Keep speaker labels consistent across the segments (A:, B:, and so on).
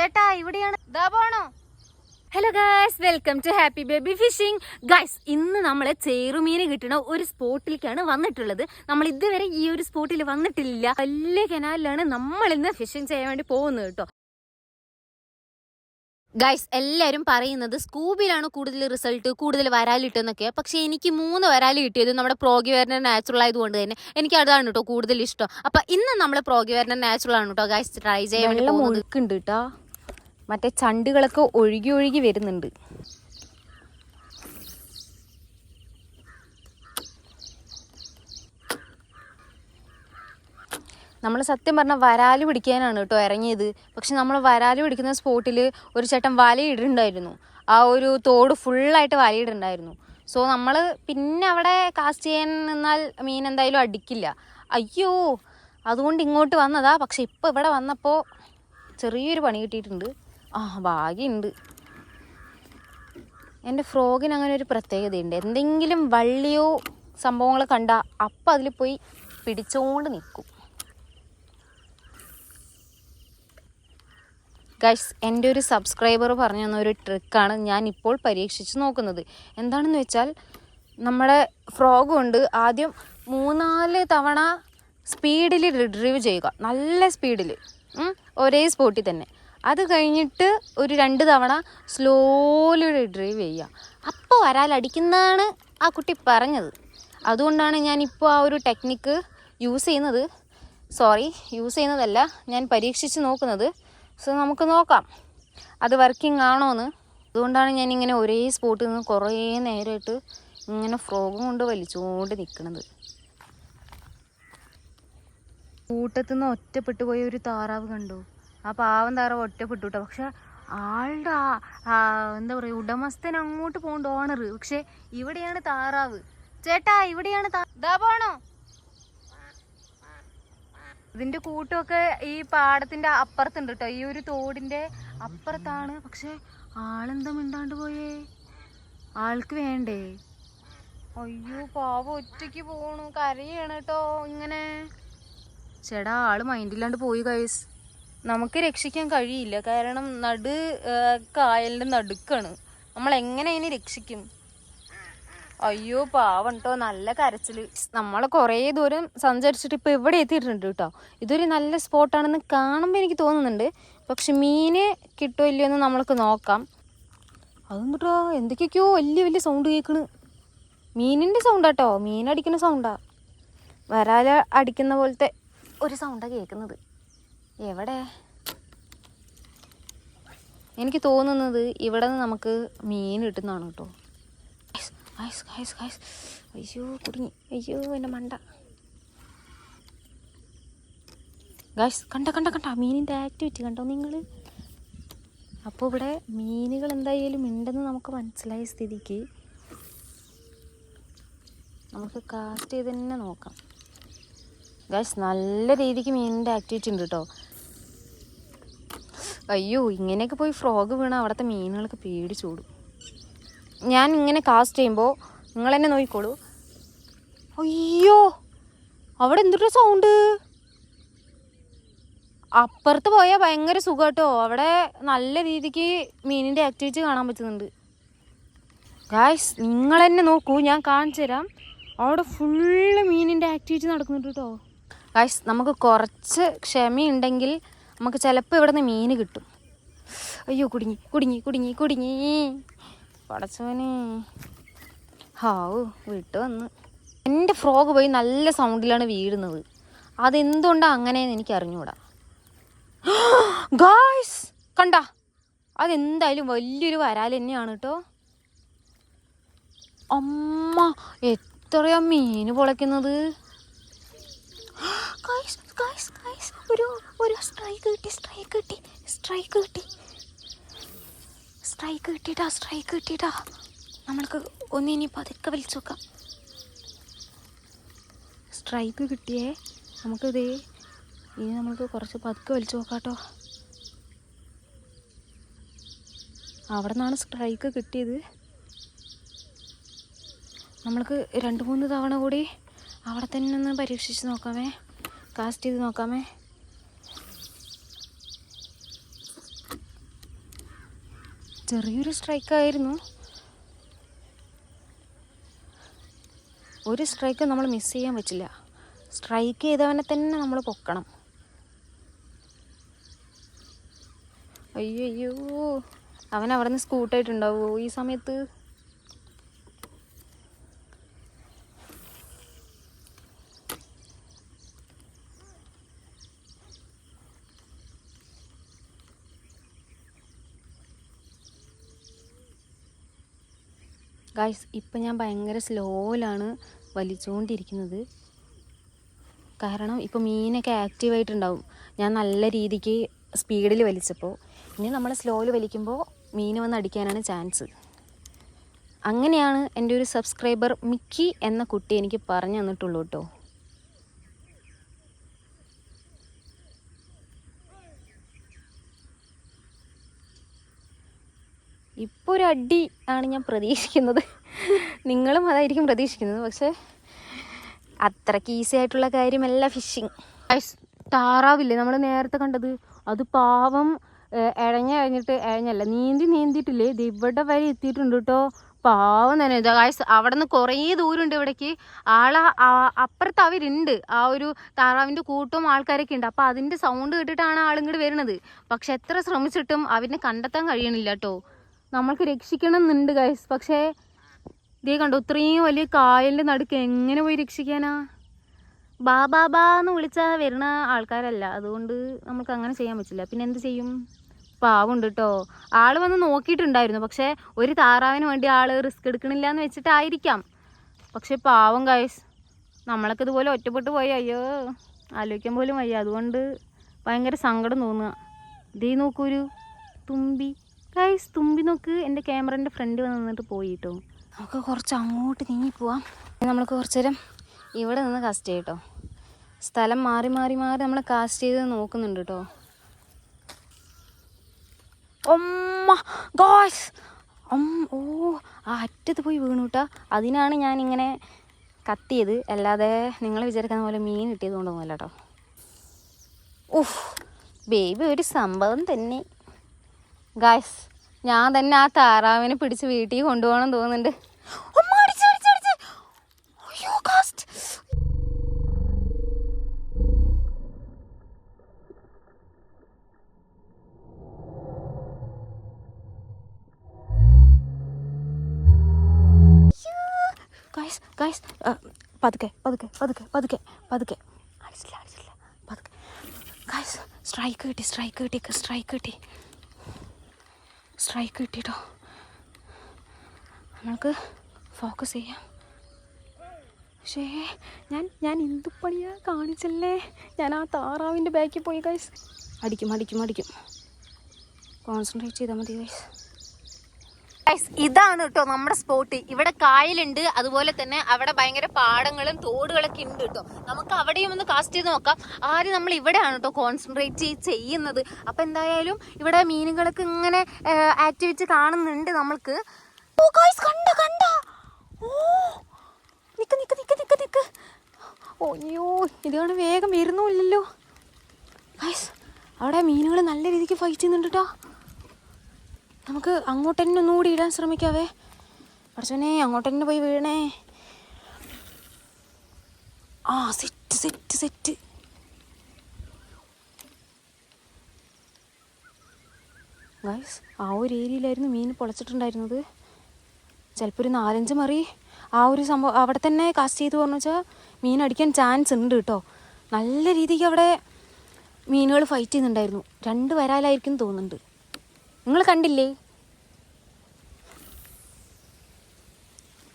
A: ചേട്ടാ ഇവിടെയാണ് പോണോ? Hello guys, welcome to happy baby fishing. Guys, ഇന്ന് നമ്മൾ ചേറുമീൻ കിട്ടുന്ന ഒരു സ്പോട്ടിലേക്കാണ് വന്നിട്ടുള്ളത്. നമ്മൾ ഇതുവരെ ഈ ഒരു സ്പോട്ടിൽ വന്നിട്ടില്ല. വലിയ കനാലിലാണ് നമ്മൾ ഇന്ന് ഫിഷിംഗ് ചെയ്യാൻ വേണ്ടി പോകുന്നത് കേട്ടോ. ഗൈസ്, എല്ലാവരും പറയുന്നത് സ്കൂബിലാണ് കൂടുതൽ റിസൾട്ട്, കൂടുതൽ വരാലിട്ടെന്നൊക്കെ. പക്ഷേ എനിക്ക് 3 വരാൽ കിട്ടിയത് നമ്മുടെ പ്രോഗ്യവേർണർ നാച്ചുറൽ ആയതുകൊണ്ട് തന്നെ എനിക്ക് അതാണ് കേട്ടോ കൂടുതൽ ഇഷ്ടം. അപ്പം ഇന്ന് നമ്മൾ പ്രോഗ്യവേർണർ നാച്ചുറൽ ആണ് കേട്ടോ ഗൈസ് ട്രൈ ചെയ്യാൻ വേണ്ടി ഒഴുക്കുണ്ട് കേട്ടോ. മറ്റേ ചണ്ടുകളൊക്കെ ഒഴുകി ഒഴുകി വരുന്നുണ്ട്. നമ്മൾ സത്യം പറഞ്ഞാൽ വരാല് പിടിക്കാനാണ് കേട്ടോ ഇറങ്ങിയത്. പക്ഷെ നമ്മൾ വരാല് പിടിക്കുന്ന സ്പോട്ടിൽ ഒരു ചേട്ടൻ വലയിടുന്നുണ്ടായിരുന്നു. ആ ഒരു തോട് ഫുള്ളായിട്ട് വലയിടുന്നുണ്ടായിരുന്നു. സോ നമ്മൾ പിന്നെ അവിടെ കാസ്റ്റ് ചെയ്യാൻ നിന്നാൽ മീൻ എന്തായാലും അടിക്കില്ല. അയ്യോ, അതുകൊണ്ട് ഇങ്ങോട്ട് വന്നതാ. പക്ഷെ ഇപ്പോൾ ഇവിടെ വന്നപ്പോൾ ചെറിയൊരു പണി കിട്ടിയിട്ടുണ്ട്. ഭാഗ്യമുണ്ട്. എൻ്റെ ഫ്രോഗിന് അങ്ങനെ ഒരു പ്രത്യേകതയുണ്ട്. എന്തെങ്കിലും വള്ളിയോ സംഭവങ്ങൾ കണ്ടാൽ അപ്പം അതിൽ പോയി പിടിച്ചുകൊണ്ട് നിൽക്കും. ഗൈസ്, എൻ്റെ ഒരു സബ്സ്ക്രൈബർ പറഞ്ഞു തന്ന ഒരു ട്രിക്കാണ് ഞാൻ ഇപ്പോൾ പരീക്ഷിച്ച് നോക്കുന്നത്. എന്താണെന്ന് വെച്ചാൽ നമ്മുടെ ഫ്രോഗ് കൊണ്ട് ആദ്യം 3-4 തവണ സ്പീഡിൽ റിട്രീവ് ചെയ്യുക. നല്ല സ്പീഡിൽ, ഒരേ സ്പോട്ടിൽ തന്നെ. അത് കഴിഞ്ഞിട്ട് ഒരു 2 തവണ സ്ലോലി റിട്രീവ് ചെയ്യുക. അപ്പോൾ വരാലടിക്കുന്നതാണ് ആ കുട്ടി പറഞ്ഞത്. അതുകൊണ്ടാണ് ഞാനിപ്പോൾ ആ ഒരു ടെക്നിക്ക് യൂസ് ചെയ്യുന്നതല്ല, ഞാൻ പരീക്ഷിച്ച് നോക്കുന്നത്. സോ നമുക്ക് നോക്കാം അത് വർക്കിംഗ് ആണോയെന്ന്. അതുകൊണ്ടാണ് ഞാനിങ്ങനെ ഒരേ സ്പോട്ടിൽ നിന്ന് കുറേ നേരമായിട്ട് ഇങ്ങനെ ഫ്രോഗും കൊണ്ട് വലിച്ചുകൊണ്ട് നിൽക്കുന്നത്. കൂട്ടത്തു നിന്ന് ഒറ്റപ്പെട്ടു പോയ ഒരു താറാവ് കണ്ടു. ആ പാവം താറാവ് ഒറ്റപ്പെട്ടു കേട്ടോ. പക്ഷെ ആളുടെ എന്താ പറയുക, ഉടമസ്ഥൻ അങ്ങോട്ട് പോകണ്ട, ഓണർ. പക്ഷെ ഇവിടെയാണ് താറാവ്. ചേട്ടാ ഇവിടെയാണ് പോണോ? ഇതിന്റെ കൂട്ടമൊക്കെ ഈ പാടത്തിന്റെ അപ്പുറത്തുണ്ട് കേട്ടോ. ഈ ഒരു തോടിന്റെ അപ്പുറത്താണ്. പക്ഷെ ആളെന്താ മിണ്ടാണ്ട് പോയേ? ആൾക്ക് വേണ്ടേ? അയ്യോ പാവം, ഒറ്റയ്ക്ക് പോണു, കരയാണ് കേട്ടോ ഇങ്ങനെ. ചേട്ടാ ആള് മൈൻഡില്ലാണ്ട് പോയി ഗൈസ്. നമുക്ക് രക്ഷിക്കാൻ കഴിയില്ല, കാരണം കായലിന്റെ നടുക്കാണ്. നമ്മൾ എങ്ങനെ അതിനെ രക്ഷിക്കും? അയ്യോ പാവം കേട്ടോ, നല്ല കരച്ചില്. നമ്മൾ കുറേ ദൂരം സഞ്ചരിച്ചിട്ട് ഇപ്പോൾ ഇവിടെ എത്തിയിട്ടുണ്ട് കേട്ടോ. ഇതൊരു നല്ല സ്പോട്ടാണെന്ന് കാണുമ്പോൾ എനിക്ക് തോന്നുന്നുണ്ട്. പക്ഷെ മീന് കിട്ടുമോ ഇല്ലയോ എന്ന് നമ്മൾക്ക് നോക്കാം. അതും കേട്ടോ എന്തൊക്കെയൊക്കെയോ വലിയ വലിയ സൗണ്ട് കേൾക്കണ്. മീനിൻ്റെ സൗണ്ടാട്ടോ, മീനടിക്കുന്ന സൗണ്ടാ. വരാല അടിക്കുന്ന പോലത്തെ ഒരു സൗണ്ടാണ് കേൾക്കുന്നത്. എവിടെ? എനിക്ക് തോന്നുന്നത് ഇവിടെ നിന്ന് നമുക്ക് മീൻ കിട്ടുന്നതാണ് കേട്ടോ. അയ്യോ കുടുങ്ങി, അയ്യോ എൻ്റെ മണ്ട. ഗൈസ് കണ്ട മീനിൻ്റെ ആക്ടിവിറ്റി കണ്ടോ നിങ്ങൾ? അപ്പോൾ ഇവിടെ മീനുകൾ എന്തായാലും ഉണ്ടെന്ന് നമുക്ക് മനസ്സിലായ സ്ഥിതിക്ക് നമുക്ക് കാസ്റ്റ് ചെയ്ത് തന്നെ നോക്കാം. ഗൈസ്, നല്ല രീതിക്ക് മീനിൻ്റെ ആക്ടിവിറ്റി ഉണ്ട് കേട്ടോ. അയ്യോ, ഇങ്ങനെയൊക്കെ പോയി ഫ്രോഗ് വീണാൽ അവിടുത്തെ മീനുകളൊക്കെ പേടിച്ചോടും. ഞാൻ ഇങ്ങനെ കാസ്റ്റ് ചെയ്യുമ്പോൾ നിങ്ങൾ തന്നെ നോക്കിക്കോളൂ. അയ്യോ, അവിടെ എന്തൊരു സൗണ്ട്! അപ്പുറത്ത് പോയാൽ ഭയങ്കര സുഖം കേട്ടോ. അവിടെ നല്ല രീതിക്ക് മീനിൻ്റെ ആക്ടിവിറ്റി കാണാൻ പറ്റുന്നുണ്ട്. ഗായ്സ്, നിങ്ങൾ തന്നെ നോക്കൂ, ഞാൻ കാണിച്ചു തരാം. അവിടെ ഫുള്ള് മീനിൻ്റെ ആക്ടിവിറ്റി നടക്കുന്നുണ്ട് കേട്ടോ. ഗായ്സ്, നമുക്ക് കുറച്ച് ക്ഷമയുണ്ടെങ്കിൽ നമുക്ക് ചിലപ്പോൾ ഇവിടെ നിന്ന് മീൻ കിട്ടും. അയ്യോ കുടുങ്ങി പടച്ചവനെ. ഹാവു, വിട്ട് വന്ന്. എൻ്റെ ഫ്രോഗ് പോയി നല്ല സൗണ്ടിലാണ് വീഴുന്നത്. അതെന്തുകൊണ്ടാണ് അങ്ങനെയെന്ന് എനിക്ക് അറിഞ്ഞൂടാ. ഗായ്സ് കണ്ട, അതെന്തായാലും വലിയൊരു വരാൽ തന്നെയാണ് കേട്ടോ. അമ്മ, എത്രയാ മീൻ പൊളയ്ക്കുന്നത്. ഒരു സ്ട്രൈക്ക് കിട്ടിട്ടാ. നമ്മൾക്ക് ഒന്നിനി പതുക്കെ വലിച്ചു നോക്കാം. സ്ട്രൈക്ക് കിട്ടിയേ. നമുക്കിതേ ഇനി നമ്മൾക്ക് കുറച്ച് പതുക്കെ വലിച്ചു നോക്കാം കേട്ടോ. അവിടെ നിന്നാണ് സ്ട്രൈക്ക് കിട്ടിയത്. നമ്മൾക്ക് 2-3 തവണ കൂടി അവിടെ തന്നെ ഒന്ന് പരീക്ഷിച്ച് നോക്കാമേ, കാസ്റ്റ് ചെയ്ത് നോക്കാമേ. ചെറിയൊരു സ്ട്രൈക്കായിരുന്നു. ഒരു സ്ട്രൈക്ക് നമ്മൾ മിസ് ചെയ്യാൻ പറ്റില്ല. സ്ട്രൈക്ക് ചെയ്തവനെ തന്നെ നമ്മൾ പൊക്കണം. അയ്യോ, അവൻ അവിടെ നിന്ന് സ്കൂട്ടായിട്ടുണ്ടാവുമോ ഈ സമയത്ത്? ഗൈസ്, ഇപ്പം ഞാൻ ഭയങ്കര സ്ലോയിലാണ് വലിച്ചുകൊണ്ടിരിക്കുന്നത്. കാരണം ഇപ്പോൾ മീനൊക്കെ ആക്റ്റീവായിട്ടുണ്ടാവും. ഞാൻ നല്ല രീതിക്ക് സ്പീഡിൽ വലിച്ചപ്പോൾ. ഇനി നമ്മൾ സ്ലോയിൽ വലിക്കുമ്പോൾ മീൻ വന്ന് അടിക്കാനാണ് ചാൻസ്. അങ്ങനെയാണ് എൻ്റെ ഒരു സബ്സ്ക്രൈബർ മിക്കി എന്ന കുട്ടി എനിക്ക് പറഞ്ഞു തന്നിട്ടുള്ളൂ കേട്ടോ. ഇപ്പോൾ ഒരു അടി ആണ് ഞാൻ പ്രതീക്ഷിക്കുന്നത്. നിങ്ങളും അതായിരിക്കും പ്രതീക്ഷിക്കുന്നത്. പക്ഷേ അത്രയ്ക്ക് ഈസി ആയിട്ടുള്ള കാര്യമല്ല ഫിഷിങ്. താറാവില്ലേ നമ്മൾ നേരത്തെ കണ്ടത്, അത് പാവം നീന്തിയിട്ടില്ലേ, ഇത് ഇവിടെ വരെ എത്തിയിട്ടുണ്ട് കേട്ടോ. പാവം തന്നെ. ഗൈസ്, അവിടെ നിന്ന് കുറേ ദൂരമുണ്ട് ഇവിടേക്ക്. അപ്പുറത്ത് അവരുണ്ട്, ആ ഒരു താറാവിൻ്റെ കൂട്ടവും ആൾക്കാരൊക്കെ ഉണ്ട്. അപ്പോൾ അതിൻ്റെ സൗണ്ട് കേട്ടിട്ടാണ് ആളിങ്ങോട്ട് വരുന്നത്. പക്ഷെ എത്ര ശ്രമിച്ചിട്ടും അവരിനെ കണ്ടെത്താൻ കഴിയണില്ല കേട്ടോ. നമ്മൾക്ക് രക്ഷിക്കണം എന്നുണ്ട് ഗൈസ്. പക്ഷേ ഇതേ കണ്ടോ, ഇത്രയും വലിയ കായലിൻ്റെ നടുക്ക് എങ്ങനെ പോയി രക്ഷിക്കാനാ? ബാന്ന് വിളിച്ചാൽ വരുന്ന ആൾക്കാരല്ല. അതുകൊണ്ട് നമുക്ക് അങ്ങനെ ചെയ്യാൻ പറ്റില്ല. പിന്നെ എന്ത് ചെയ്യും? പാവുണ്ട് കേട്ടോ. ആൾ വന്ന് നോക്കിയിട്ടുണ്ടായിരുന്നു. പക്ഷേ ഒരു താറാവിന് വേണ്ടി ആൾ റിസ്ക് എടുക്കണില്ല എന്ന് വെച്ചിട്ടായിരിക്കാം. പക്ഷെ പാവം ഗൈസ്, നമ്മളൊക്കെ ഇതുപോലെ ഒറ്റപ്പെട്ട് പോയി. അയ്യോ, ആലോചിക്കാൻ പോലും വയ്യ. അതുകൊണ്ട് ഭയങ്കര സങ്കടം തോന്നുക. ഇതേ നോക്കൂരു തുമ്പി. ഗൈസ്, തുമ്പി നോക്ക്. എൻ്റെ ക്യാമറേൻ്റെ ഫ്രണ്ട് വന്ന് നിന്നിട്ട് പോയി കേട്ടോ. നമുക്ക് കുറച്ച് അങ്ങോട്ട് നീങ്ങി പോവാം. നമ്മൾക്ക് കുറച്ച് നേരം ഇവിടെ നിന്ന് കാസ്റ്റ് ചെയ്യും കേട്ടോ. സ്ഥലം മാറി നമ്മൾ കാസ്റ്റ് ചെയ്ത് നോക്കുന്നുണ്ട് കേട്ടോ. ഓ, ആ അറ്റത്ത് പോയി വീണു കേട്ടോ. അതിനാണ് ഞാനിങ്ങനെ കത്തിയത്. അല്ലാതെ നിങ്ങൾ വിചാരിക്കുന്ന പോലെ മീൻ കിട്ടിയത് കൊണ്ടൊന്നുമല്ല കേട്ടോ. ഓഹ് ബേബി, ഒരു സംഭവം തന്നെ. ഗായ്സ്, ഞാൻ തന്നെ ആ താറാവിനെ പിടിച്ച് വീട്ടിൽ കൊണ്ടുപോകണം തോന്നുന്നുണ്ട്. ഗായ്സ്, പതുക്കെ. ഗായ്സ്, സ്ട്രൈക്ക് കിട്ടിട്ടോ. നമ്മൾക്ക് ഫോക്കസ് ചെയ്യാം. പക്ഷേ ഞാൻ എന്ത് പണിയാ കാണിച്ചല്ലേ. ഞാൻ ആ താറാവിൻ്റെ ബാക്കിൽ പോയി ഗൈസ്. അടിക്കും. കോൺസെൻട്രേറ്റ് ചെയ്താൽ മതി ഗൈസ്. ഇതാണ് കേട്ടോ നമ്മുടെ സ്പോട്ട്. ഇവിടെ കായലുണ്ട്, അതുപോലെ തന്നെ അവിടെ ഭയങ്കര പാടങ്ങളും തോടുകളൊക്കെ ഉണ്ട് കേട്ടോ. നമുക്ക് അവിടെയും ഒന്ന് കാസ്റ്റ് ചെയ്ത് നോക്കാം. ആദ്യം നമ്മൾ ഇവിടെയാണ് കേട്ടോ കോൺസെൻട്രേറ്റ് ചെയ്യുന്നത്. അപ്പം എന്തായാലും ഇവിടെ മീനുകളൊക്കെ ഇങ്ങനെ ആക്ടിവിറ്റി കാണുന്നുണ്ട് നമ്മൾക്ക്. ഓ ഗൈസ്, കണ്ട ഓ, നിക്ക്. ഓയ്യോ, ഇതാണ് വേഗം വരുന്നില്ലല്ലോ ഗൈസ്. അവിടെ മീനുകൾ നല്ല രീതിക്ക് ഫൈറ്റ് ചെയ്യുന്നുണ്ട് കേട്ടോ. നമുക്ക് അങ്ങോട്ട് തന്നെ ഒന്നുകൂടി ഇടാൻ ശ്രമിക്കാവേ. പഠിച്ചോനെ, അങ്ങോട്ട് തന്നെ പോയി വീഴണേ. ആ, സെറ്റ്. ഗൈസ്, ആ ഒരു ഏരിയയിലായിരുന്നു മീൻ പൊളച്ചിട്ടുണ്ടായിരുന്നത്. ചിലപ്പോൾ ഒരു 4-5 മറി ആ ഒരു സംഭവം അവിടെ തന്നെ കാസ്റ്റ് ചെയ്ത് പറഞ്ഞു വെച്ചാൽ മീൻ അടിക്കാൻ ചാൻസ് ഉണ്ട് കേട്ടോ. നല്ല രീതിക്ക് അവിടെ മീനുകൾ ഫൈറ്റ് ചെയ്യുന്നുണ്ടായിരുന്നു. 2 വരാലായിരിക്കും തോന്നുന്നുണ്ട്. നിങ്ങൾ കണ്ടില്ലേ?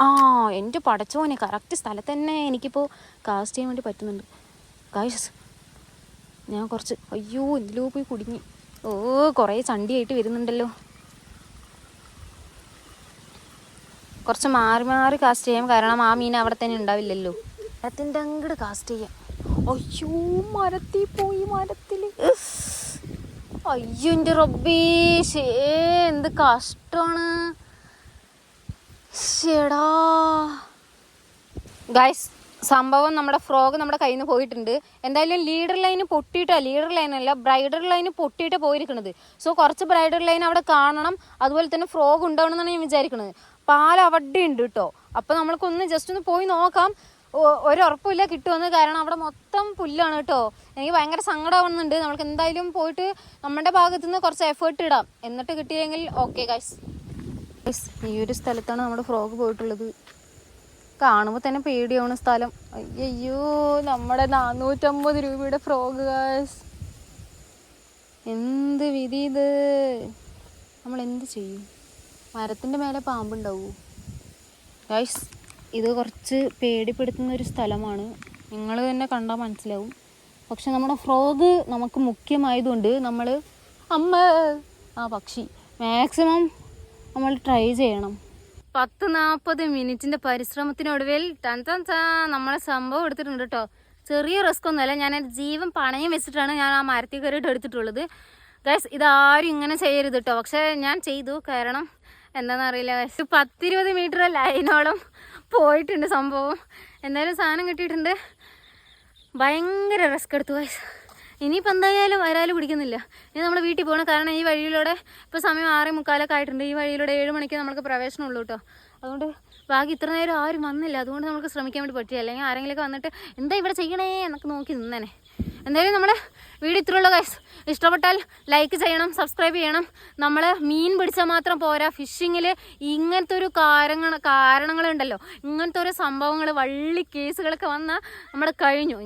A: ആ, എൻ്റെ പടച്ചോനെ, കറക്റ്റ് സ്ഥലത്ത് തന്നെ എനിക്കിപ്പോൾ കാസ്റ്റ് ചെയ്യാൻ വേണ്ടി പറ്റുന്നുണ്ട് ഗൈസ്. ഞാൻ കുറച്ച് അയ്യോ ഇതിലോ പോയി കുടുങ്ങി. ഓ, കുറേ ചണ്ടിയായിട്ട് വരുന്നുണ്ടല്ലോ. കുറച്ച് മാറി കാസ്റ്റ് ചെയ്യാം. കാരണം ആ മീൻ അവിടെ തന്നെ ഉണ്ടാവില്ലല്ലോ. മരത്തിൻ്റെ അങ്ങോട്ട് കാസ്റ്റ് ചെയ്യാം. അയ്യോ, മരത്തിൽ പോയി. അയ്യോ എൻ്റെ റബ്ബേ, എന്ത് കഷ്ടമാണ്. ശേടാ ഗൈസ്, സംഭവം നമ്മുടെ ഫ്രോഗ് നമ്മുടെ കയ്യിൽ നിന്ന് പോയിട്ടുണ്ട്. എന്തായാലും ലീഡർ ലൈന് പൊട്ടിയിട്ടാണ്, ലീഡർ ലൈനല്ല ബ്രൈഡർ ലൈന് പൊട്ടിയിട്ട് പോയിരിക്കുന്നത്. സോ കുറച്ച് ബ്രൈഡർ ലൈൻ അവിടെ കാണണം, അതുപോലെ തന്നെ ഫ്രോഗ് ഉണ്ടാവണമെന്നാണ് ഞാൻ വിചാരിക്കുന്നത്. പാൽ അവിടെ ഉണ്ട് കേട്ടോ. അപ്പോൾ നമ്മൾക്കൊന്ന് ജസ്റ്റ് ഒന്ന് പോയി നോക്കാം. ഒരു ഉറപ്പില്ല കിട്ടുമെന്ന്, കാരണം അവിടെ മൊത്തം പുല്ലാണ് കേട്ടോ. എനിക്ക് ഭയങ്കര സങ്കടമാവുന്നുണ്ട്. നമുക്ക് എന്തായാലും പോയിട്ട് നമ്മുടെ ഭാഗത്തു നിന്ന് കുറച്ച് എഫേർട്ട് ഇടാം, എന്നിട്ട് കിട്ടിയെങ്കിൽ ഓക്കെ ഗൈസ്. ഈ ഒരു സ്ഥലത്താണ് നമ്മുടെ ഫ്രോഗ് പോയിട്ടുള്ളത്. കാണുമ്പോൾ തന്നെ പേടിയാവുന്ന സ്ഥലം. അയ്യോ, നമ്മുടെ 450 രൂപയുടെ ഫ്രോഗ് ഗൈസ്. എന്ത് വിധി ഇത്! നമ്മൾ എന്ത് ചെയ്യും? മരത്തിൻ്റെ മേലെ പാമ്പുണ്ടാവൂ ഗൈസ്? ഇത് കുറച്ച് പേടിപ്പെടുത്തുന്ന ഒരു സ്ഥലമാണ്, നിങ്ങൾ തന്നെ കണ്ടാൽ മനസ്സിലാവും. പക്ഷെ നമ്മുടെ ഫ്രോഗ് നമുക്ക് മുഖ്യമായതുകൊണ്ട് നമ്മൾ പക്ഷി മാക്സിമം നമ്മൾ ട്രൈ ചെയ്യണം. 10-40 മിനിറ്റിൻ്റെ പരിശ്രമത്തിനൊടുവിൽ നമ്മളെ സംഭവം എടുത്തിട്ടുണ്ട് കേട്ടോ. ചെറിയ റിസ്ക് ഒന്നുമല്ല, ഞാൻ എൻ്റെ ജീവൻ പണയം വെച്ചിട്ടാണ് ഞാൻ ആ മരത്തിൽ കയറിയിട്ട് എടുത്തിട്ടുള്ളത് ഗൈസ്. ഇതാരും ഇങ്ങനെ ചെയ്യരുത് കേട്ടോ. പക്ഷേ ഞാൻ ചെയ്തു, കാരണം എന്താണെന്നറിയില്ല ഗൈസ്, 10-20 മീറ്റർ ലൈനോളം പോയിട്ടുണ്ട് സംഭവം. എന്തായാലും സാധനം കിട്ടിയിട്ടുണ്ട്. ഭയങ്കര റിസ്ക് എടുത്തു ഗൈസ്. ഇനിയിപ്പോൾ എന്തായാലും വരാലും പിടിക്കുന്നില്ല. ഇനി നമ്മൾ വീട്ടിൽ പോകണം, കാരണം ഈ വഴിയിലൂടെ ഇപ്പോൾ സമയം 6:45 ആയിട്ടുണ്ട്. ഈ വഴിയിലൂടെ 7 മണിക്ക് നമുക്ക് പ്രവേശനമുള്ളൂ കേട്ടോ. അതുകൊണ്ട് ബാക്കി ഇത്ര നേരം ആരും വന്നില്ല, അതുകൊണ്ട് നമുക്ക് ശ്രമിക്കാൻ വേണ്ടി പറ്റില്ല. അല്ലെങ്കിൽ ആരെങ്കിലുമൊക്കെ വന്നിട്ട് എന്താ ഇവിടെ ചെയ്യണേ എന്നൊക്കെ നോക്കി നിന്നേനെ. എന്തായാലും നമ്മുടെ വീഡിയോ ഇത്രയുള്ള ഗൈസ്. ഇഷ്ടപ്പെട്ടാൽ ലൈക്ക് ചെയ്യണം, സബ്സ്ക്രൈബ് ചെയ്യണം. നമ്മൾ മീൻ പിടിച്ചാൽ മാത്രം പോരാ, ഫിഷിങ്ങിൽ ഇങ്ങനത്തെ ഒരു കാരണങ്ങളുണ്ടല്ലോ, ഇങ്ങനത്തെ ഒരു സംഭവങ്ങൾ, വള്ളി കേസുകളൊക്കെ വന്നാൽ നമ്മുടെ കഴിഞ്ഞു.